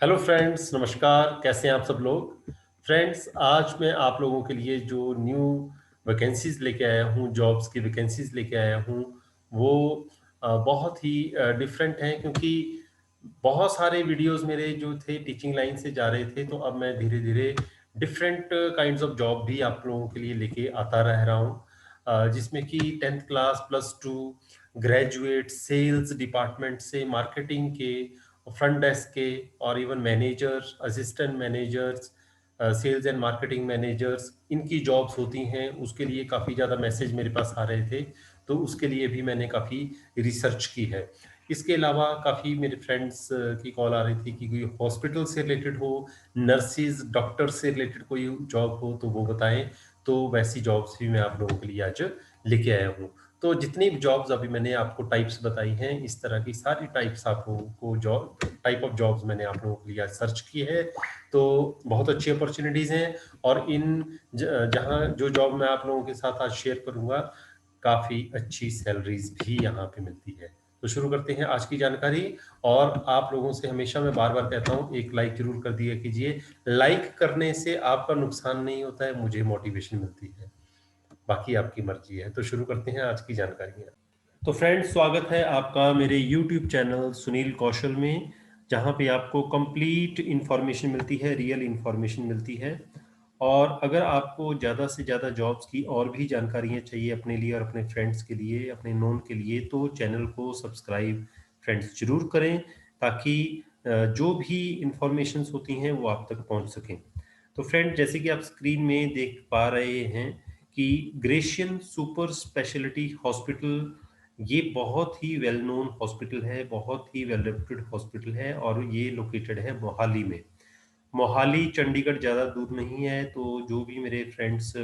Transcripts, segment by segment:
Hello friends, नमस्कार। कैसे हैं आप सब लोग? फ्रेंड्स, आज मैं आप लोगों के लिए जो न्यू वैकेंसीज़ लेके आया हूँ, जॉब्स की वैकेंसीज़ लेके आया हूँ, वो बहुत ही डिफरेंट हैं, क्योंकि बहुत सारे वीडियोज़ मेरे जो थे टीचिंग लाइन से जा रहे थे, तो अब मैं धीरे-धीरे डिफरेंट काइंड्स ऑफ जॉब भी आप लोगों के लिए लेके आता रह रहा हूँ। जिसमें कि 10th class, plus 2, graduate, sales department से, मार्केटिंग के, फ्रंट डेस्क के, और even manager, assistant managers, sales and marketing managers, इनकी जॉब्स होती हैं। उसके लिए काफ़ी ज़्यादा मैसेज मेरे पास आ रहे थे, तो उसके लिए भी मैंने काफ़ी रिसर्च की है। इसके अलावा काफ़ी मेरे फ्रेंड्स की कॉल आ रही थी कि कोई हॉस्पिटल से रिलेटेड हो, नर्सिस, डॉक्टर से रिलेटेड कोई जॉब हो तो वो बताएं। तो वैसी जॉब्स भी मैं आप लोगों के लिए आज लेके आया हूँ। तो जितनी भी जॉब्स अभी मैंने आपको टाइप्स बताई हैं, इस तरह की सारी टाइप्स आप लोगों को जॉब टाइप ऑफ जॉब्स मैंने आप लोगों के लिए आज सर्च की है। तो बहुत अच्छी अपॉर्चुनिटीज़ हैं, और इन जहाँ जो जॉब मैं आप लोगों के साथ आज शेयर करूँगा, काफ़ी अच्छी सैलरीज भी यहाँ पे मिलती है। तो शुरू करते हैं आज की जानकारी। और आप लोगों से हमेशा मैं बार-बार कहता हूँ, एक लाइक ज़रूर कर दिया कीजिए। लाइक करने से आपका नुकसान नहीं होता है, मुझे मोटिवेशन मिलती है। बाकी आपकी मर्ज़ी है। तो शुरू करते हैं आज की जानकारियाँ। तो फ्रेंड्स, स्वागत है आपका मेरे यूट्यूब चैनल सुनील कौशल में, जहाँ पे आपको कंप्लीट इन्फॉर्मेशन मिलती है, रियल इन्फॉर्मेशन मिलती है। और अगर आपको ज़्यादा से ज़्यादा जॉब्स की और भी जानकारियाँ चाहिए अपने लिए और अपने फ्रेंड्स के लिए, अपने नोन के लिए, तो चैनल को सब्सक्राइब फ्रेंड्स ज़रूर करें, ताकि जो भी इंफॉर्मेशंस होती हैं वो आप तक पहुँच सकें। तो फ्रेंड, जैसे कि आप स्क्रीन में देख पा रहे हैं कि ग्रेशियन सुपर स्पेशलिटी हॉस्पिटल, ये बहुत ही वेल नोन हॉस्पिटल है, बहुत ही वेल रेप्यूटेड हॉस्पिटल है, और ये लोकेटेड है मोहाली में। मोहाली चंडीगढ़ ज़्यादा दूर नहीं है, तो जो भी मेरे फ्रेंड्स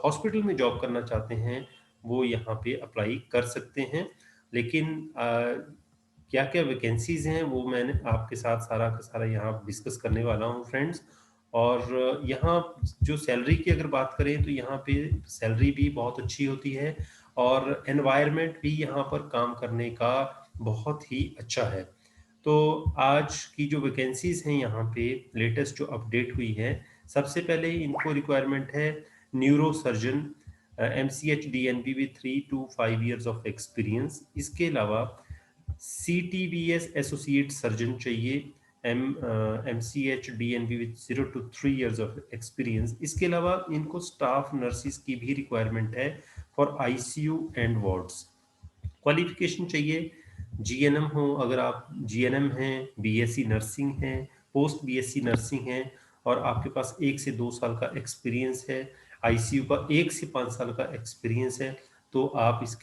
हॉस्पिटल में जॉब करना चाहते हैं, वो यहाँ पे अप्लाई कर सकते हैं। लेकिन क्या-क्या वैकेंसीज़ हैं, वो मैंने आपके साथ सारा का सारा यहाँ डिस्कस करने वाला हूँ फ्रेंड्स। और यहाँ जो सैलरी की अगर बात करें, तो यहाँ पे सैलरी भी बहुत अच्छी होती है, और एनवायरनमेंट भी यहाँ पर काम करने का बहुत ही अच्छा है। तो आज की जो वैकेंसीज़ हैं यहाँ पे, लेटेस्ट जो अपडेट हुई है, सबसे पहले इनको रिक्वायरमेंट है neuro surgeon, MCh DNB with 3 to 5 years of experience. इसके अलावा सीटीबीएस एसोसिएट सर्जन चाहिए, MCh DNB with 0 to 3 years of experience. इसके अलावा इनको स्टाफ नर्सिस की भी रिक्वायरमेंट है for ICU and wards. Qualification चाहिए जीएनएम हो, अगर आप जीएनएम हैं, बीएससी नर्सिंग हैं, पोस्ट बीएससी नर्सिंग हैं, और आपके पास 1 से 2 साल का एक्सपीरियंस है, आईसीयू का 1 से 5 साल का एक्सपीरियंस है, तो आप इस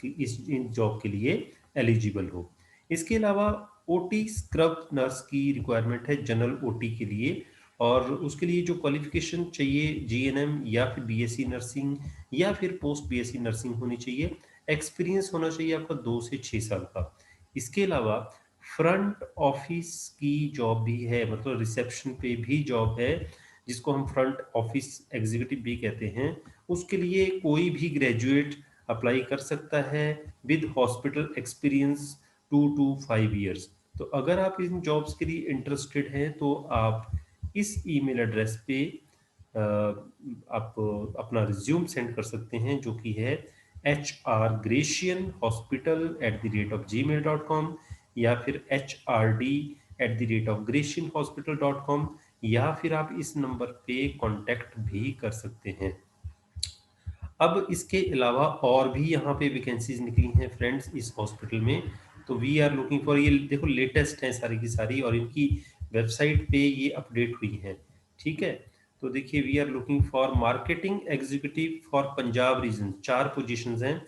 इन जॉब के लिए एलिजिबल हो। इसके अलावा ओटी स्क्रब नर्स की रिक्वायरमेंट है जनरल ओटी के लिए, और उसके लिए जो क्वालिफिकेशन चाहिए, जीएनएम या फिर बीएससी नर्सिंग या फिर पोस्ट बीएससी नर्सिंग होनी चाहिए। एक्सपीरियंस होना चाहिए आपका 2 से 6 साल का। इसके अलावा फ्रंट ऑफिस की जॉब भी है, मतलब रिसेप्शन पे भी जॉब है, जिसको हम फ्रंट ऑफिस एग्जीक्यूटिव भी कहते हैं। उसके लिए कोई भी ग्रेजुएट अप्लाई कर सकता है with hospital experience 2 to 5 years. तो अगर आप इन जॉब्स के लिए इंटरेस्टेड हैं, तो आप इस ईमेल एड्रेस पे आप अपना रिज्यूम सेंड कर सकते हैं, जो कि है hrgratianhospital@gmail.com, या फिर hRD@gratianhospital.com, या फिर आप इस नंबर पे कांटेक्ट भी कर सकते हैं। अब इसके अलावा और भी यहाँ पे वैकेंसीज निकली हैं फ्रेंड्स इस हॉस्पिटल में। तो वी आर लुकिंग फॉर, ये देखो लेटेस्ट है सारी की सारी, और इनकी वेबसाइट पे ये अपडेट हुई है। ठीक है, तो देखिए, we are looking for marketing executive for Punjab region. 4 positions हैं।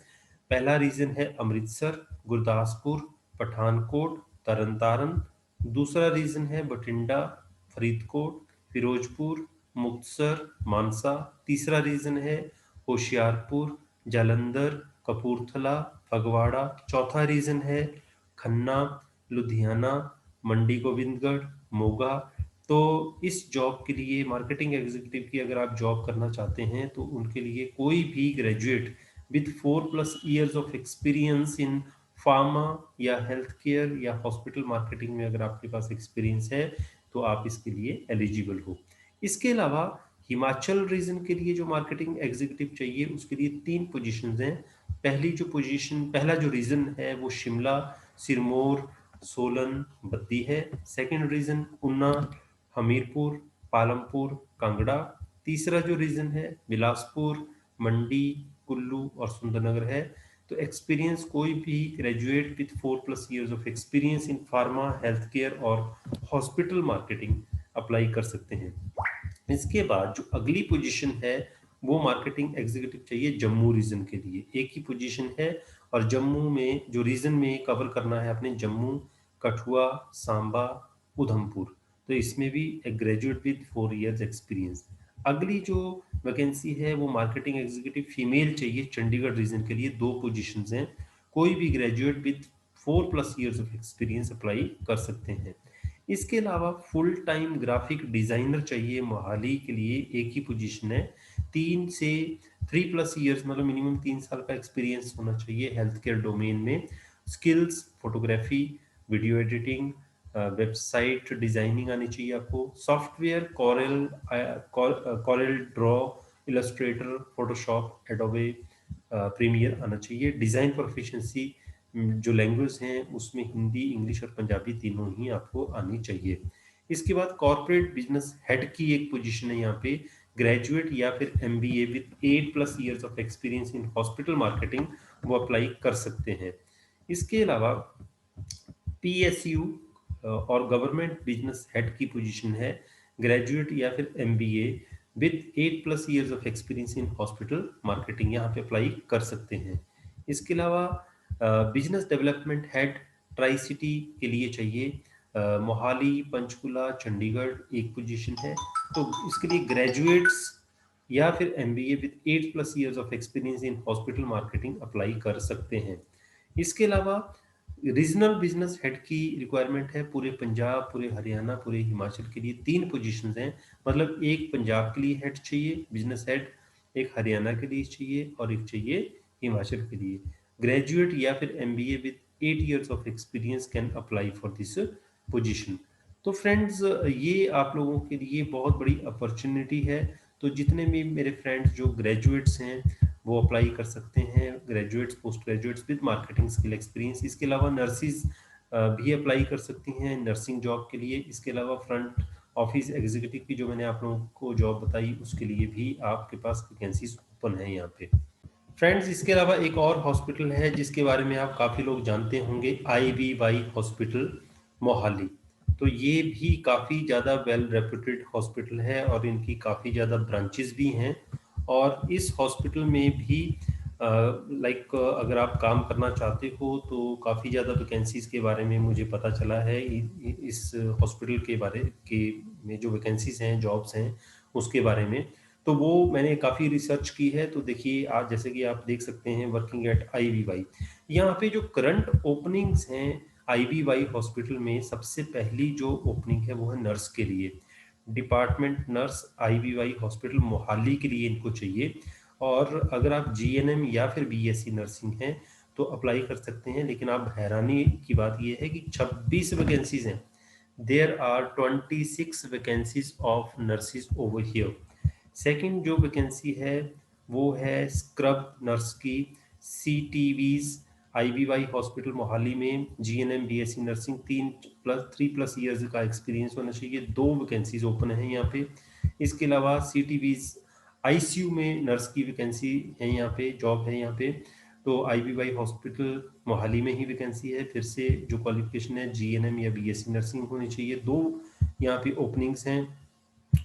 पहला रीजन है अमृतसर, गुरदासपुर, पठानकोट, तरन तारण। दूसरा रीजन है बठिंडा, फरीदकोट, फिरोजपुर, मुक्तसर, मानसा। तीसरा रीजन है होशियारपुर, जालंधर, कपूरथला, फगवाड़ा। चौथा रीजन है खन्ना, लुधियाना, मंडी गोविंदगढ़, मोगा। तो इस जॉब के लिए, मार्केटिंग एग्जीक्यूटिव की अगर आप जॉब करना चाहते हैं, तो उनके लिए कोई भी graduate with 4+ years of experience in pharma या हेल्थ केयर या हॉस्पिटल मार्केटिंग में अगर आपके पास एक्सपीरियंस है, तो आप इसके लिए एलिजिबल हो। इसके अलावा हिमाचल रीजन के लिए जो मार्केटिंग एग्जीक्यूटिव चाहिए उसके लिए 3 पोजीशंस हैं। पहला जो रीजन है वो शिमला, सिरमौर, सोलन, बद्दी है। Second region Una, Hamirpur, Palampur, Kangra. तीसरा जो रीजन है बिलासपुर, मंडी, कुल्लू और सुंदरनगर है। तो एक्सपीरियंस कोई भी graduate with 4+ years of experience in pharma, health care और हॉस्पिटल मार्केटिंग अप्लाई कर सकते हैं। इसके बाद जो अगली पोजीशन है वो मार्केटिंग एग्जीक्यूटिव चाहिए जम्मू रीजन के लिए। एक ही पोजीशन है और जम्मू में जो रीजन में कवर करना है अपने जम्मू, कठुआ, सांबा, उधमपुर। तो इसमें भी एक ग्रेजुएट विद 4 इयर्स एक्सपीरियंस। अगली जो वैकेंसी है वो मार्केटिंग एग्जीक्यूटिव फीमेल चाहिए चंडीगढ़ रीजन के लिए। 2 पोजीशंस हैं। कोई भी graduate with 4+ years of experience apply कर सकते हैं। इसके अलावा फुल टाइम ग्राफिक डिजाइनर चाहिए मोहाली के लिए। एक ही पोजीशन है। 3+ ईयर्स मतलब मिनिमम 3 साल का एक्सपीरियंस होना चाहिए हेल्थ केयर डोमेन में। Skills photography, video editing, website designing आनी चाहिए आपको। Software Corel Draw, Illustrator, Photoshop, Adobe Premiere आना चाहिए। डिजाइन प्रोफिशिएंसी जो लैंग्वेज हैं उसमें हिंदी, इंग्लिश और पंजाबी तीनों ही आपको आनी चाहिए। इसके बाद कॉर्पोरेट बिजनेस हेड की एक पोजीशन है यहाँ पे। ग्रेजुएट या फिर MBA with 8+ years of experience in hospital marketing वो अप्लाई कर सकते हैं। इसके अलावा पीएसयू और गवर्नमेंट बिजनेस हेड की पोजीशन है। ग्रेजुएट या फिर MBA with 8+ years of experience in hospital marketing यहाँ पे अप्लाई कर सकते हैं। इसके अलावा business development head tri city के लिए चाहिए। मोहाली, पंचकुला, चंडीगढ़ एक पोजीशन है। तो इसके लिए ग्रेजुएट्स या फिर MBA with 8+ years of experience in hospital marketing apply कर सकते हैं। इसके अलावा रीजनल बिजनेस हेड की रिक्वायरमेंट है पूरे पंजाब, पूरे हरियाणा, पूरे हिमाचल के लिए। 3 पोजीशंस हैं। मतलब एक पंजाब के लिए हेड चाहिए बिजनेस हेड, एक हरियाणा के लिए चाहिए और एक चाहिए हिमाचल के लिए। ग्रेजुएट या फिर MBA with 8 years of experience can apply for this position. तो फ्रेंड्स ये आप लोगों के लिए बहुत बड़ी अपॉर्चुनिटी है। तो जितने भी मेरे फ्रेंड्स जो ग्रेजुएट्स हैं वो अप्लाई कर सकते हैं। Graduates, post graduates with marketing skill experience. इसके अलावा नर्सिस भी अप्लाई कर सकती हैं नर्सिंग जॉब के लिए। इसके अलावा फ्रंट ऑफिस एग्जीक्यूटिव की जो मैंने आप लोगों को जॉब बताई उसके लिए भी आपके पास वैकेंसीज ओपन है यहाँ पे। फ्रेंड्स इसके अलावा एक और हॉस्पिटल है जिसके बारे में आप काफ़ी लोग जानते होंगे, IVY हॉस्पिटल मोहाली। तो ये भी काफ़ी ज़्यादा वेल रेप्यूटेड हॉस्पिटल है और इनकी काफ़ी ज़्यादा ब्रांचेस भी हैं। और इस हॉस्पिटल में भी अगर आप काम करना चाहते हो तो काफ़ी ज़्यादा वैकेंसीज़ के बारे में मुझे पता चला है। इस हॉस्पिटल के बारे के में जो वैकेंसीज़ हैं, जॉब्स हैं, उसके बारे में। तो वो मैंने काफ़ी रिसर्च की है। तो देखिए आज जैसे कि आप देख सकते हैं वर्किंग एट IVY, यहाँ पे जो करंट ओपनिंग्स हैं IVY हॉस्पिटल में, सबसे पहली जो ओपनिंग है वो है नर्स के लिए। Department nurse IVY hospital Mohali के लिए इनको चाहिए। और अगर आप GNM या फिर BSc नर्सिंग हैं तो अप्लाई कर सकते हैं। लेकिन आप हैरानी की बात यह है कि 26 वैकेंसीज हैं। There are 26 vacancies of nurses over here. Second जो वैकेंसी है वो है स्क्रब नर्स की। CTVs IVY हॉस्पिटल मोहाली में GNM BSc नर्सिंग 3+ ईयर्स का एक्सपीरियंस होना चाहिए। 2 वैकेंसीज ओपन है यहाँ पे। इसके अलावा CTVs ICU में नर्स की वैकेंसी है यहाँ पे, जॉब है यहाँ पे। तो IVY हॉस्पिटल मोहाली में ही वैकेंसी है। फिर से जो क्वालिफिकेशन है GNM या BSc नर्सिंग होनी चाहिए। 2 यहाँ पे ओपनिंग्स हैं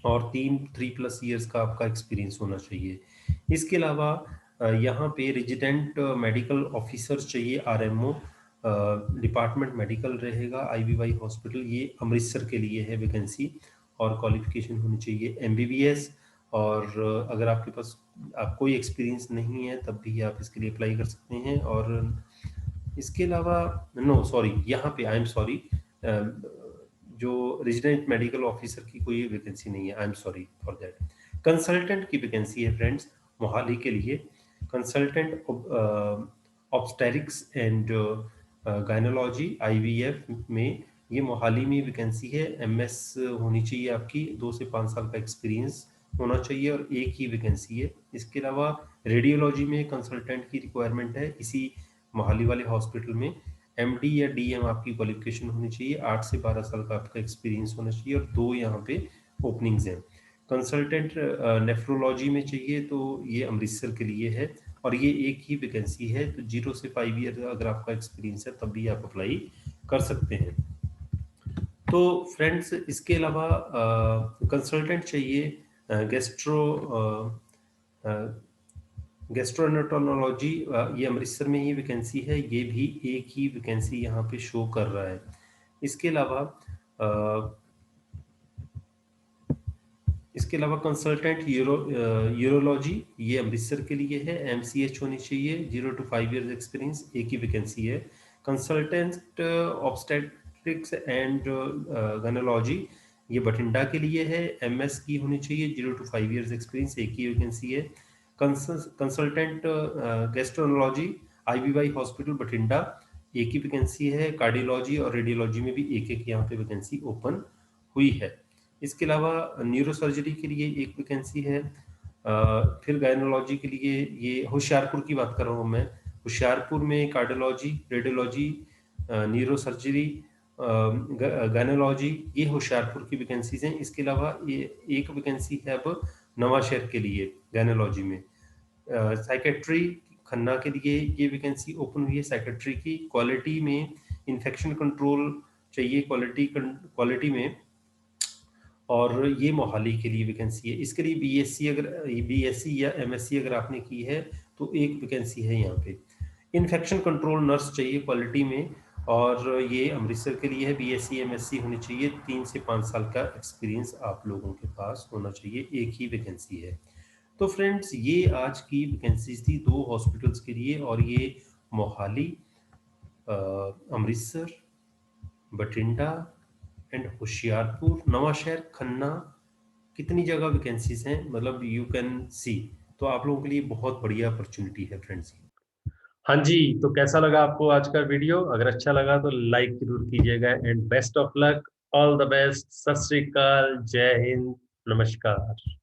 और 3+ ईयर्स का आपका एक्सपीरियंस होना चाहिए। इसके अलावा यहाँ पे रेजिडेंट मेडिकल ऑफिसर्स चाहिए, RMO। डिपार्टमेंट मेडिकल रहेगा IVY हॉस्पिटल, ये अमृतसर के लिए है वैकेंसी। और क्वालिफिकेशन होनी चाहिए MBBS। और अगर आपके पास कोई एक्सपीरियंस नहीं है तब भी आप इसके लिए अप्लाई कर सकते हैं। और इसके अलावा नो सॉरी, यहाँ पे आई एम सॉरी, जो रेजिडेंट मेडिकल ऑफिसर की कोई वैकेंसी नहीं है, I am sorry for that. Consultant की वैकेंसी है फ्रेंड्स मोहाली के लिए। कंसल्टेंट ऑब्स्टेरिक्स एंड गायनोलॉजी IVF में ये मोहाली में वैकेंसी है। एमएस होनी चाहिए आपकी, 2 से 5 साल का एक्सपीरियंस होना चाहिए और एक ही वैकेंसी है। इसके अलावा रेडियोलॉजी में कंसल्टेंट की रिक्वायरमेंट है इसी मोहाली वाले हॉस्पिटल में। एमडी या डीएम आपकी क्वालिफिकेशन होनी चाहिए, 8 से 12 साल का आपका एक्सपीरियंस होना चाहिए और 2 यहाँ पे ओपनिंग्स हैं। कंसल्टेंट नेफ्रोलॉजी में चाहिए तो ये अमृतसर के लिए है और ये एक ही वैकेंसी है, तो 0 से 5 ईयर अगर आपका एक्सपीरियंस है तब भी आप अप्लाई कर सकते हैं। तो फ्रेंड्स इसके अलावा कंसल्टेंट चाहिए गैस्ट्रोएंटरोलॉजी, ये अमृतसर में ही वैकेंसी है, ये भी एक ही वैकेंसी यहाँ पे शो कर रहा है। इसके अलावा कंसल्टेंट यूरोलॉजी, ये अमृतसर के लिए है, एमसीएच होनी चाहिए, 0 to 5 ईयर्स एक्सपीरियंस, एक ही वैकेंसी है। कंसल्टेंट ऑब्स्टेट्रिक्स एंड गायनेकोलॉजी, ये बठिंडा के लिए है, एमएस की होनी चाहिए, 0 to 5 ईयर्स एक्सपीरियंस, एक ही वैकेंसी है। Consultant gastroenterology, Ivy hospital Bathinda, एक ही वैकेंसी है। कार्डियोलॉजी और रेडियोलॉजी में भी एक एक यहाँ पे वैकेंसी ओपन हुई है। इसके अलावा न्यूरो सर्जरी के लिए एक वैकेंसी है। फिर गायनोलॉजी के लिए ये होशियारपुर की बात कर रहा हूँ मैं, होशियारपुर में कार्डियोलॉजी, रेडियोलॉजी, न्यूरो सर्जरी, गायनोलॉजी, ये होशियारपुर की वैकेंसीज हैं। इसके अलावा ये एक वैकेंसी है अब नवाशहर के लिए गायनोलॉजी में। साइकेट्री खन्ना के लिए ये वैकेंसी ओपन हुई है साइकेट्री की। क्वालिटी में इन्फेक्शन कंट्रोल चाहिए क्वालिटी में, और ये मोहाली के लिए वैकेंसी है। इसके लिए बीएससी या एमएससी अगर आपने की है तो एक वैकेंसी है यहाँ पे। इन्फेक्शन कंट्रोल नर्स चाहिए क्वालिटी में, और ये अमृतसर के लिए है। बीएससी एमएससी होनी चाहिए, 3 से 5 साल का एक्सपीरियंस आप लोगों के पास होना चाहिए, एक ही वैकेंसी है। तो फ्रेंड्स ये आज की वैकेंसीज थी 2 हॉस्पिटल्स के लिए, और ये मोहाली, अमृतसर, बठिंडा एंड होशियारपुर, नवाशहर, खन्ना, कितनी जगह वैकेंसीज हैं, मतलब यू कैन सी। तो आप लोगों के लिए बहुत बढ़िया अपॉर्चुनिटी है फ्रेंड्स। हाँ जी, तो कैसा लगा आपको आज का वीडियो? अगर अच्छा लगा तो लाइक जरूर कीजिएगा and best of luck, all the best, सत श्री अकाल, जय हिंद, नमस्कार।